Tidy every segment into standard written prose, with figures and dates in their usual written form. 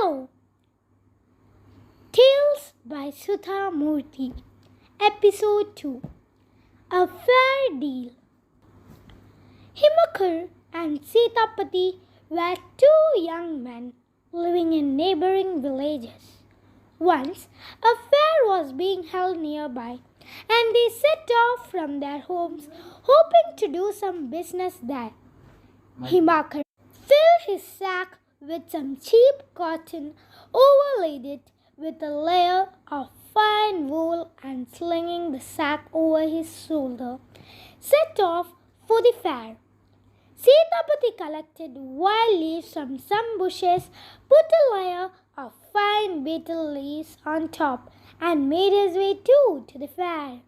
Hello! Tales by Sudha Murthy. Episode 2. A Fair Deal. Himakar and Sitapati were two young men living in neighboring villages. Once, a fair was being held nearby, and they set off from their homes hoping to do some business there. Himakar filled his sack with some cheap cotton, overlaid it with a layer of fine wool, and slinging the sack over his shoulder, set off for the fair. Sitapati collected wild leaves from some bushes, put a layer of fine betel leaves on top, and made his way too to the fair.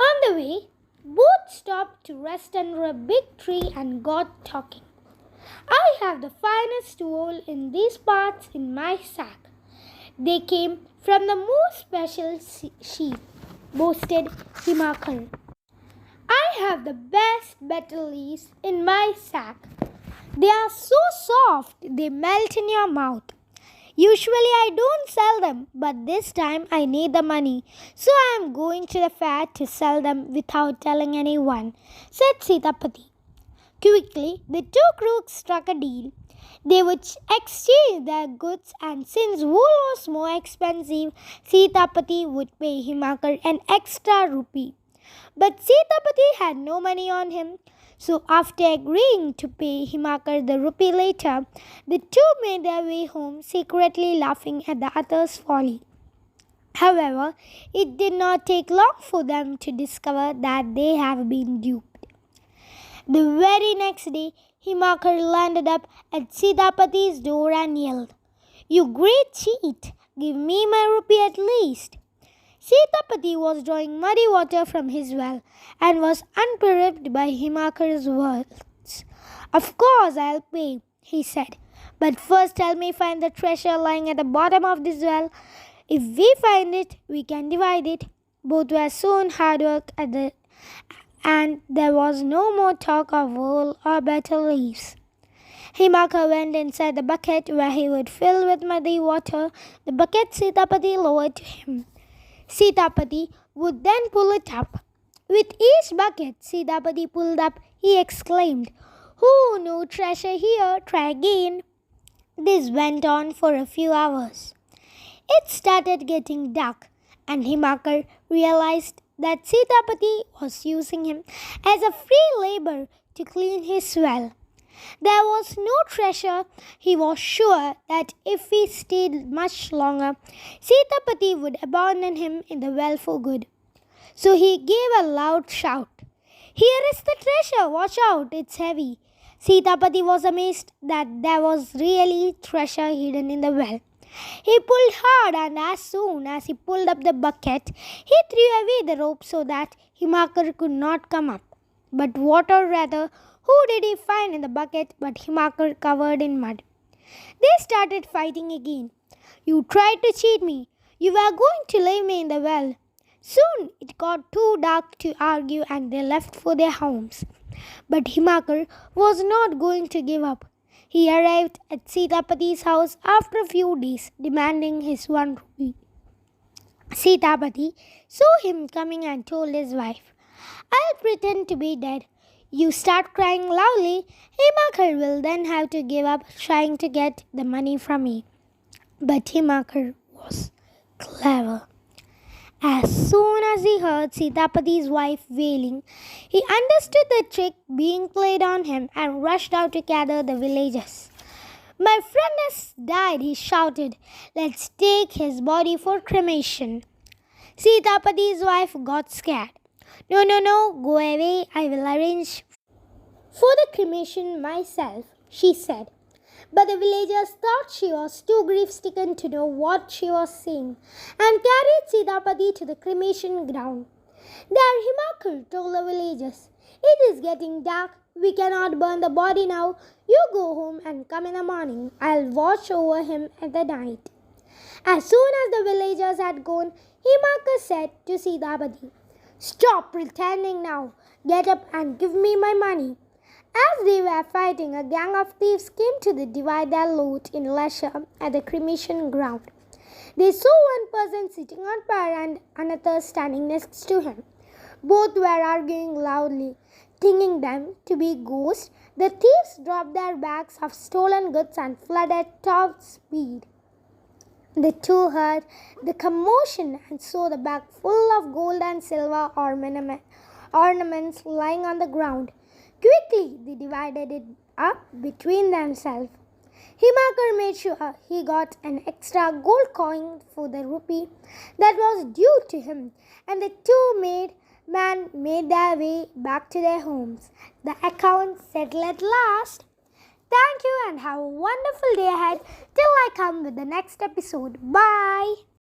On the way, both stopped to rest under a big tree and got talking. I have the finest wool in these parts in my sack. They came from the most special sheep, boasted Himakar. I have the best betel leaves in my sack. They are so soft they melt in your mouth. Usually I don't sell them, but this time I need the money, so I am going to the fair to sell them without telling anyone, said Sitapati. Quickly, the two crooks struck a deal. They would exchange their goods, and since wool was more expensive, Sitapati would pay Himakar an extra rupee. But Sitapati had no money on him, so after agreeing to pay Himakar the rupee later, the two made their way home, secretly laughing at the other's folly. However, it did not take long for them to discover that they have been duped. The very next day, Himakar landed up at Sitapati's door and yelled, "You great cheat! Give me my rupee at least!" Sitapati was drawing muddy water from his well and was unperturbed by Himakar's words. "Of course I'll pay," he said, "but first help me find the treasure lying at the bottom of this well. If we find it, we can divide it." Both were soon hard work and there was no more talk of wool or betel leaves. Himakar went inside the bucket where he would fill with muddy water the bucket Sitapati lowered to him. Sitapati would then pull it up. With each bucket Sitapati pulled up, he exclaimed, "Oh, no treasure here, try again." This went on for a few hours. It started getting dark, and Himakar realized that Sitapati was using him as a free labor to clean his well. There was no treasure. He was sure that if he stayed much longer, Sitapati would abandon him in the well for good. So he gave a loud shout, "Here is the treasure! Watch out, it's heavy!" Sitapati was amazed that there was really treasure hidden in the well. He pulled hard, and as soon as he pulled up the bucket, he threw away the rope so that Himakar could not come up. But what or rather, who did he find in the bucket but Himakar covered in mud? They started fighting again. "You tried to cheat me. You were going to leave me in the well." Soon it got too dark to argue, and they left for their homes. But Himakar was not going to give up. He arrived at Sitapati's house after a few days, demanding his 1 rupee. Sitapati saw him coming and told his wife, "I'll pretend to be dead. You start crying loudly. Himakar will then have to give up trying to get the money from me." But Himakar was clever. As soon as he heard Sitapati's wife wailing, he understood the trick being played on him and rushed out to gather the villagers. "My friend has died," he shouted. "Let's take his body for cremation." Sitapati's wife got scared. No, go away. I will arrange for the cremation myself," she said. But the villagers thought she was too grief-stricken to know what she was saying, and carried Sitapati to the cremation ground. There Himakar told the villagers, "It is getting dark. We cannot burn the body now. You go home and come in the morning. I'll watch over him at the night." As soon as the villagers had gone, Himakar said to Sitapati, "Stop pretending now. Get up and give me my money." As they were fighting, a gang of thieves came to divide their loot in leisure at the cremation ground. They saw one person sitting on pyre and another standing next to him. Both were arguing loudly, thinking them to be ghosts. The thieves dropped their bags of stolen goods and fled at top speed. The two heard the commotion and saw the bag full of gold and silver ornaments lying on the ground. Quickly, they divided it up between themselves. Himakar made sure he got an extra gold coin for the rupee that was due to him, and the two men made their way back to their homes. The account settled at last. Thank you and have a wonderful day ahead till I come with the next episode. Bye.